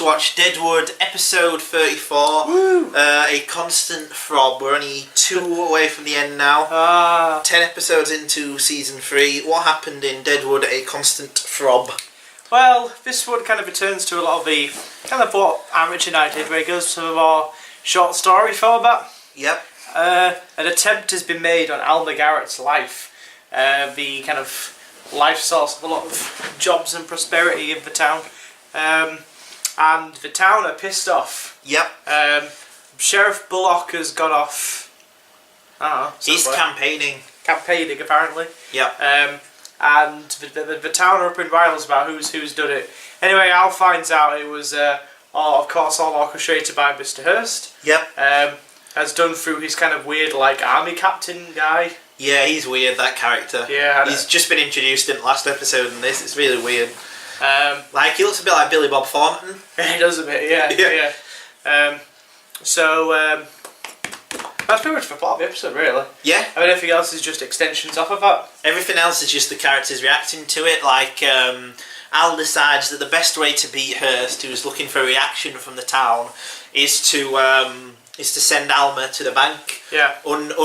to watch Deadwood episode 34. A constant throb. We're only 2 away from the end now. 10 episodes into season 3. What happened in Deadwood? A constant throb. Well, this one kind of returns to a lot of the kind of what Amateur Night did, where it goes to a more short story format. Yep. An attempt has been made on Alma Garrett's life, the kind of life source of a lot of jobs and prosperity in the town, and the town are pissed off. Yep. Sheriff Bullock has gone off. He's campaigghing apparently. Yep. And the town are up in riles about who's done it. Anyway, Al finds out it was, of course, all orchestrated by Mr. Hurst. Yep. As done through his kind of weird, like, army captain guy. Yeah, he's weird, that character. Yeah. He's just been introduced in the last episode in this. It's really weird. Like, he looks a bit like Billy Bob Thornton. He does a bit, yeah. That's pretty much the plot of the episode, really. Yeah. I mean, everything else is just extensions off of that. Everything else is just the characters reacting to it. Like, Al decides that the best way to beat Hurst, who's looking for a reaction from the town, is to send Alma to the bank. Yeah. With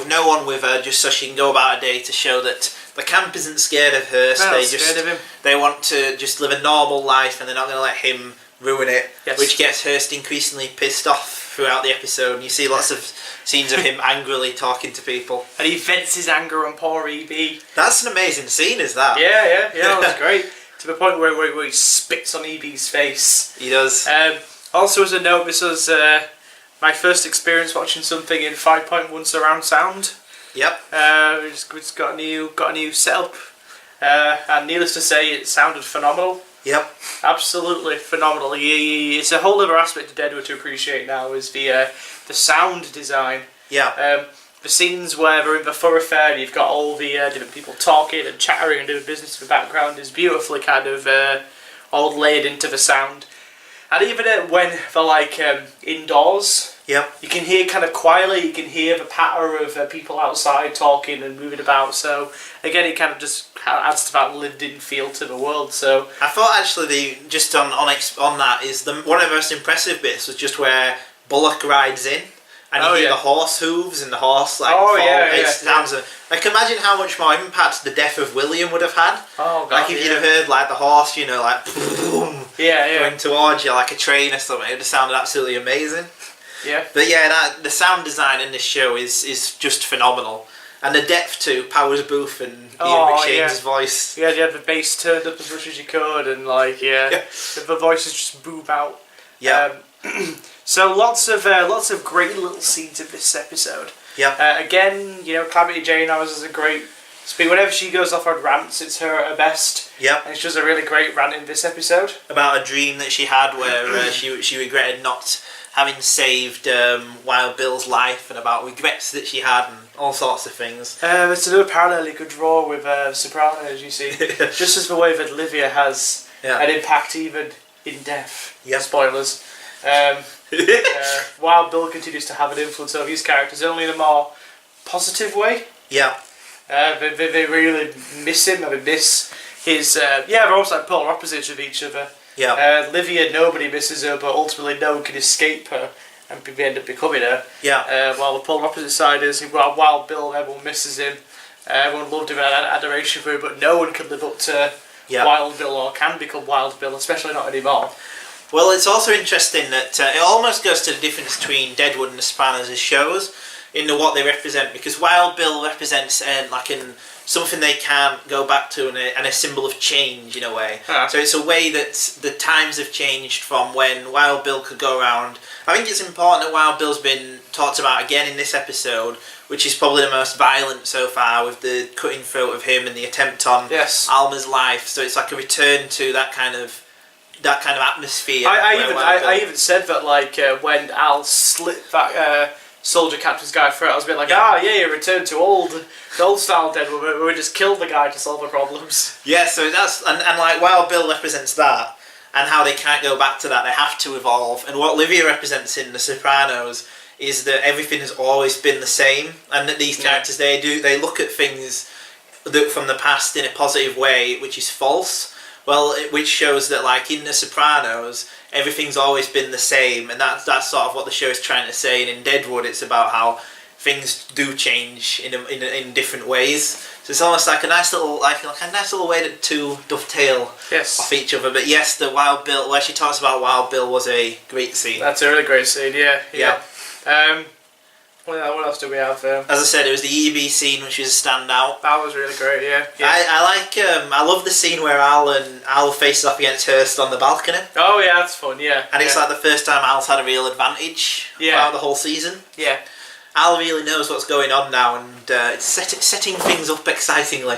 no one with her, just so she can go about her day to show that the camp isn't scared of Hurst. Scared of him. They want to just live a normal life, and they're not going to let him ruin it. Yes. Which gets Hurst increasingly pissed off throughout the episode. And you see lots of scenes of him angrily talking to people. And he vents his anger on poor EB. That's an amazing scene, is that? Yeah, that was great. To the point where he spits on EB's face. He does. Also, as a note, this was my first experience watching something in 5.1 surround sound. Yep. It's got a new setup, and needless to say, it sounded phenomenal. Yep. Absolutely phenomenal. It's a whole other aspect of Deadwood to appreciate now is the sound design. Yeah. The scenes where they're in the thoroughfare, you've got all the different people talking and chattering and doing business in the background is beautifully kind of all laid into the sound. And even when they're like indoors, yep, you can hear kind of quietly, you can hear the patter of people outside talking and moving about. So again, it kind of just adds to that lived-in feel to the world. So I thought actually just on that is one of the most impressive bits was just where Bullock rides in. And you hear the horse hooves and the horse fall. Like imagine how much more impact the death of William would have had. Oh God, like if you'd have heard like the horse, like boom, going towards you like a train or something, it would have sounded absolutely amazing. Yeah. But yeah, the sound design in this show is just phenomenal. And the depth to Powers Booth and Ian McShane's voice. Yeah, you had the bass turned up as much as you could and the voices just boom out. Yeah. So lots of great little scenes in this episode. Yeah. Again, Calamity Jane always has a great speak. Whenever she goes off on rants, it's her at her best. Yeah. And she does a really great rant in this episode about a dream that she had where she regretted not having saved Wild Bill's life, and about regrets that she had and all sorts of things. It's another parallel you could draw with Sopranos, you see. Just as the way that Livia has an impact even in death. Yeah. Spoilers. Wild Bill continues to have an influence over his characters, only in a more positive way. Yeah. They really miss him, and they miss his... they're also like polar opposites of each other. Yeah. Livia, nobody misses her, but ultimately no one can escape her, and they end up becoming her. Yeah. While the polar opposite side is, Wild Bill, everyone misses him, everyone loved him and had adoration for him, but no one can live up to Wild Bill or can become Wild Bill, especially not anymore. Well, it's also interesting that it almost goes to the difference between Deadwood and The Sopranos as shows in what they represent, because Wild Bill represents something they can't go back to and a symbol of change in a way. So it's a way that the times have changed from when Wild Bill could go around. I think it's important that Wild Bill's been talked about again in this episode, which is probably the most violent so far, with the cutting throat of him and the attempt on Alma's life. So it's like a return to that kind of atmosphere. I even said that when Al slit that soldier captain's guy throat, I was a bit like, you returned to the old style Deadwood, where we just killed the guy to solve the problems. Yeah, so that's and like Wild Bill represents that, and how they can't go back to that, they have to evolve. And what Livia represents in The Sopranos is that everything has always been the same, and that these characters they look at things that from the past in a positive way, which is false. Well, which shows that, like, in The Sopranos, everything's always been the same, and that's sort of what the show is trying to say. And in Deadwood, it's about how things do change in different ways. So it's almost like a nice little way to dovetail off each other. But yes, the Wild Bill, where she talks about Wild Bill, was a great scene. That's a really great scene. Yeah. What else do we have? As I said, it was the EB scene, which was a standout. That was really great. Yeah. I love the scene where Al faces off against Hurst on the balcony. Oh yeah, that's fun. Yeah. And it's like the first time Al's had a real advantage throughout the whole season. Yeah. Al really knows what's going on now, and it's setting things up excitingly.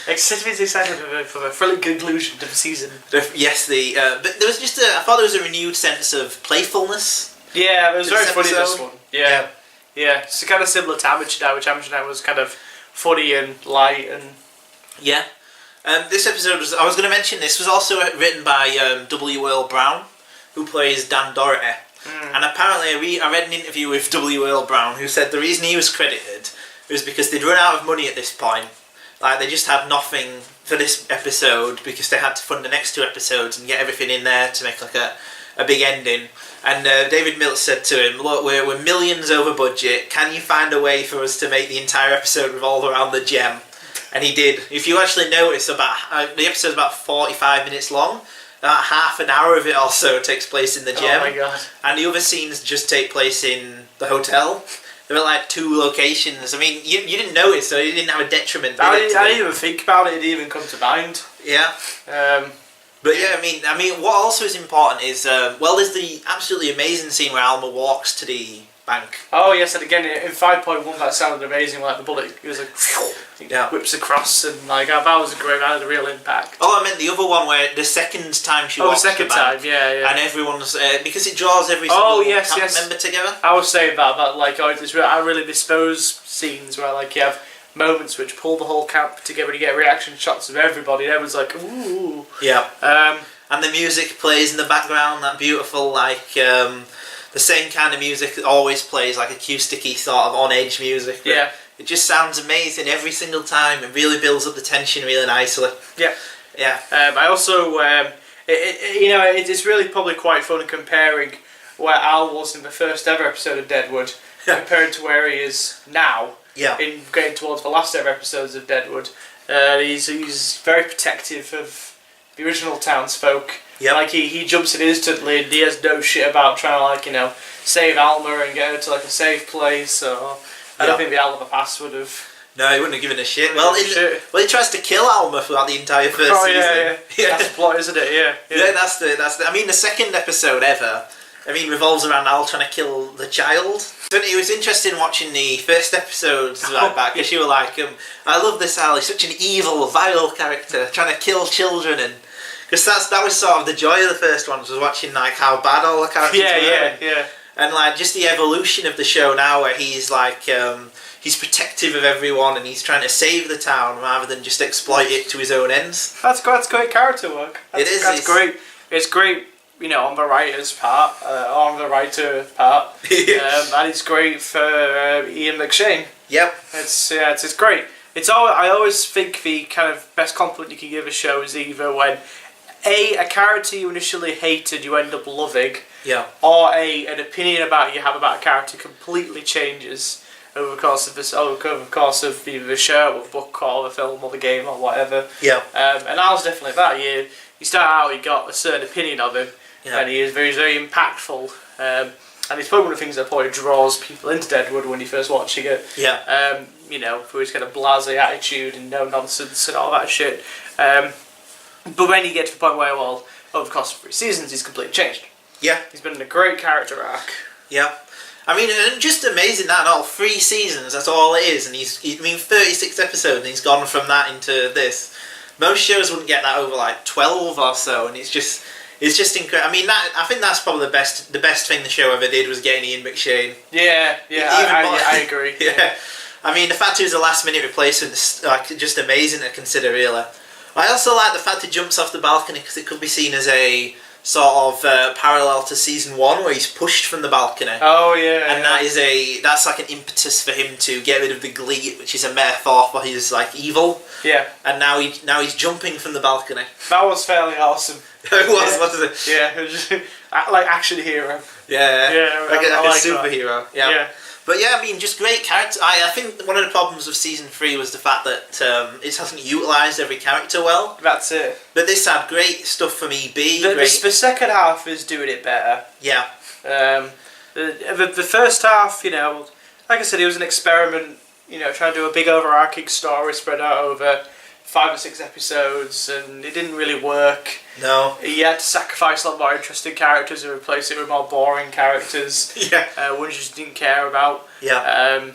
Exciting for a thrilling conclusion to the season. Yes, but there was I thought there was a renewed sense of playfulness. Yeah, it was very funny this one. Yeah. Yeah, it's kind of similar to Amateur Night, which Amateur Night was kind of funny and light and... Yeah. This episode I was going to mention this, was also written by W. Earl Brown, who plays Dan Doherty. And apparently I read an interview with W. Earl Brown, who said the reason he was credited was because they'd run out of money at this point. Like, they just had nothing for this episode because they had to fund the next 2 episodes and get everything in there to make like a big ending. And David Mills said to him, look, we're millions over budget. Can you find a way for us to make the entire episode revolve around the gem? And he did. If you actually notice, the episode's about 45 minutes long. About half an hour of it also takes place in the gem. Oh my god. And the other scenes just take place in the hotel. There were like 2 locations. I mean, you didn't notice, so you didn't have a detriment. I didn't even think about it. It didn't even come to mind. Yeah. But yeah, I mean, what also is important is, there's the absolutely amazing scene where Alma walks to the bank. Oh yes, and again in 5.1 that sounded amazing. Like the bullet, it was like whips across, and like that was great. That had a real impact. Oh, I meant the other one where the second time she walks the second the bank, time, yeah. and everyone's because it draws every single camp member together. I was saying that like I really miss those scenes where like you have moments which pull the whole camp together. You get reaction shots of everybody. And everyone's like, ooh. Yeah. And the music plays in the background. That beautiful the same kind of music that always plays, like acousticy sort of on edge music. Yeah. It just sounds amazing every single time. It really builds up the tension really nicely. Yeah. Yeah. I also it's really probably quite fun comparing where Al was in the first ever episode of Deadwood compared to where he is now. Yeah. In getting towards the last ever episodes of Deadwood, he's very protective of the original townsfolk. Yeah. Like he jumps in instantly, and he has no shit about trying to save Alma and get her to like a safe place. So I don't think the Alma pass would have. No, he wouldn't have given a shit. Well, he tries to kill Alma throughout the entire first season. Yeah. That's the plot, isn't it? Yeah. Yeah, that's the. I mean, the second episode ever. Revolves around Al trying to kill the child. It was interesting watching the first episodes back because you were like, I love this Al. He's such an evil, vile character trying to kill children, and because that was sort of the joy of the first ones, was watching like how bad all the characters were. Yeah. And like just the evolution of the show now, where he's like he's protective of everyone and he's trying to save the town rather than just exploit it to his own ends. That's great character work. That's great. It's great. On the writer's part, on the writer's part, and it's great for Ian McShane. Yep. It's great. I always think the kind of best compliment you can give a show is either when a character you initially hated you end up loving, or an opinion you have about a character completely changes over the course of either the show or the book or the film or the game or whatever. Yeah. And Al's definitely that. You start out, you got a certain opinion of him. Yeah. And he is very, very impactful. And it's probably one of the things that probably draws people into Deadwood when you're first watching it. Yeah. For his kind of blasé attitude and no nonsense and all that shit. But when you get to the point where, over the course of 3 seasons, he's completely changed. Yeah. He's been in a great character arc. Yeah. Just amazing that all 3 seasons, that's all it is. And 36 episodes and he's gone from that into this. Most shows wouldn't get that over like 12 or so, and it's just incredible. I think that's probably the best thing the show ever did was getting Ian McShane. Yeah, I agree. Yeah. The fact he was a last minute replacement is just amazing to consider, really. I also like the fact he jumps off the balcony because it could be seen as a sort of parallel to season 1 where he's pushed from the balcony. Oh yeah. And that's like an impetus for him to get rid of the glee, which is a metaphor for his like evil. Yeah. And now he's jumping from the balcony. That was fairly awesome. It was, wasn't it? Yeah, it was just, like action hero. Yeah. Yeah, like a like superhero. That. Yeah. But yeah, I mean, just great character. I think one of the problems of season 3 was the fact that it hasn't utilised every character well. That's it. But this had great stuff from EB. The second half is doing it better. Yeah. The first half, you know, like I said, it was an experiment. You know, trying to do a big overarching story spread out over 5 or 6 episodes, and it didn't really work. No. He had to sacrifice a lot more interesting characters and replace it with more boring characters. Yeah. Ones you just didn't care about. Yeah.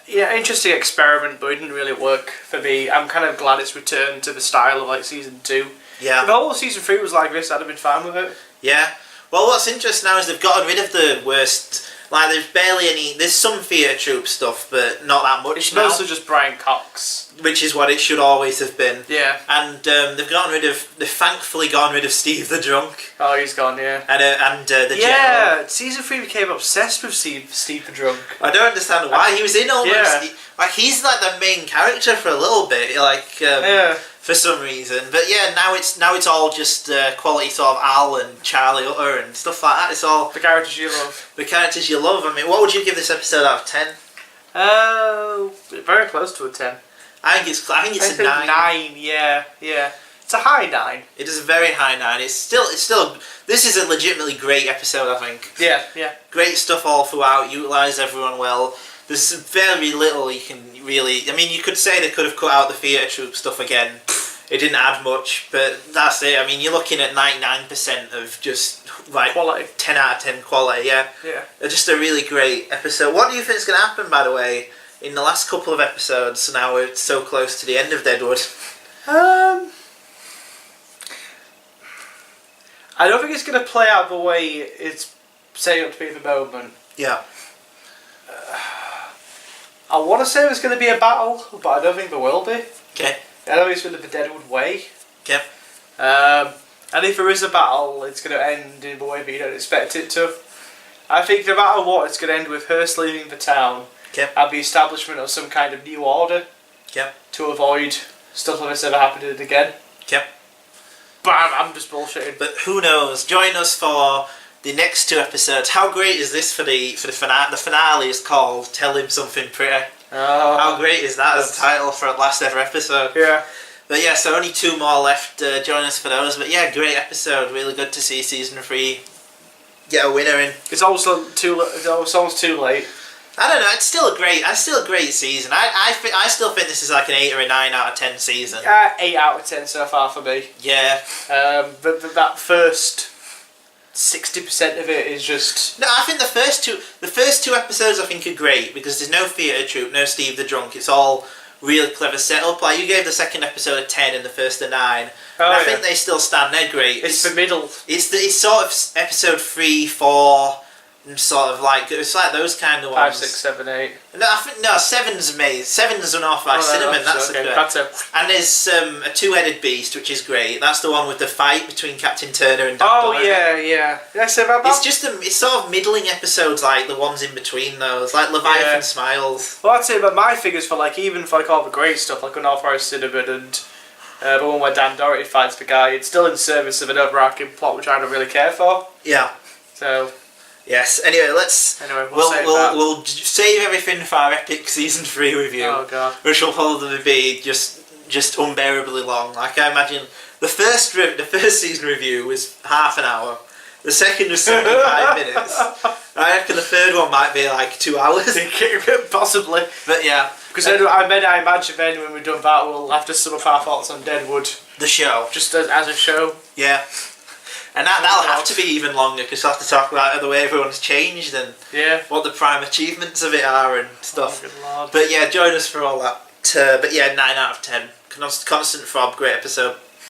Yeah, interesting experiment, but it didn't really work for me. I'm kind of glad it's returned to the style of like season 2. Yeah. If the whole season 3 was like this, I'd have been fine with it. Yeah. Well, what's interesting now is they've gotten rid of the worst. Like, there's barely any. There's some theatre troupe stuff, but not that much. It's now, mostly just Brian Cox, which is what it should always have been. Yeah. And they've thankfully gotten rid of Steve the Drunk. Oh, he's gone, yeah. And the yeah, general. season 3 became obsessed with Steve the Drunk. I don't understand why. He was in almost. Yeah. Like, he's like the main character for a little bit. Like, Yeah. for some reason. But yeah, now it's all just quality sort of Al and Charlie Utter and stuff like that. It's all The characters you love. the characters you love. I mean, what would you give this episode out of 10? Very close to a 10. I think it's a 9. 9, yeah. It's a high 9. It is a very high 9. It's still. This is a legitimately great episode, I think. Yeah. Great stuff all throughout. Utilised everyone well. There's very little you can really. I mean, you could say they could have cut out the theatre troupe stuff again. It didn't add much, but that's it. I mean, you're looking at 99% of just like Quality. 10 out of 10 quality. Yeah. Just a really great episode. What do you think is going to happen, by the way, in the last couple of episodes? So now we're so close to the end of Deadwood. I don't think it's going to play out the way it's setting up to be at the moment. Yeah. I want to say there's going to be a battle, but I don't think there will be. Okay. I don't think it's going to be the Deadwood way. Okay. And if there is a battle, it's going to end in a way that you don't expect it to. I think no matter what, it's going to end with Hearst leaving the town and the establishment of some kind of new order to avoid stuff like this ever happening again. Okay. But I'm just bullshitting. But who knows? Join us for the next 2 episodes. How great is this for the finale? The finale is called "Tell Him Something Pretty." Oh, How great is that as a title for a last ever episode? Yeah. But yeah, so only 2 more left. Join us for those. But yeah, great episode. Really good to see season 3 get a winner in. It's almost too late. I don't know. It's still a great season. I still think this is like an 8 or a 9 out of 10 season. 8 out of 10 so far for me. Yeah. But that first 60% of it is just. No, I think the first two episodes I think are great because there's no theatre troupe, no Steve the Drunk. It's all really clever setup. Like you gave the second episode a 10 and the first a 9. I think they still stand. They're great. It's the middle. It's sort of episode 3, 4. And sort of like it's like those kind of ones. 5, 6, 7, 8. No, I think 7's amazing. 7's an off by Cinnamon. That's okay. That's and there's a 2-headed beast, which is great. That's the one with the fight between Captain Turner and. Yeah. It's just it's sort of middling episodes, like the ones in between those, like Leviathan Smiles. Well, I'd say, but my figures for like even for like all the great stuff, like an Authorized Cinnamon and the one where Dan Doherty fights the guy, it's still in service of an overarching plot, which I don't really care for. Yeah. So. Yes. Anyway, we'll save everything for our epic season 3 review. Oh god. Which will probably be just unbearably long. Like I imagine the first season review was half an hour. The second was 75 minutes. I reckon the third one might be like 2 hours. Possibly. But yeah. Because I imagine then when we've done that, we'll have to sum up our thoughts on Deadwood. The show. Just as a show. Yeah. And that'll have to be even longer because we'll have to talk about the way everyone's changed and what the prime achievements of it are and stuff. Oh, but yeah, join us for all that. But yeah, 9 out of 10. Constant Throb, great episode.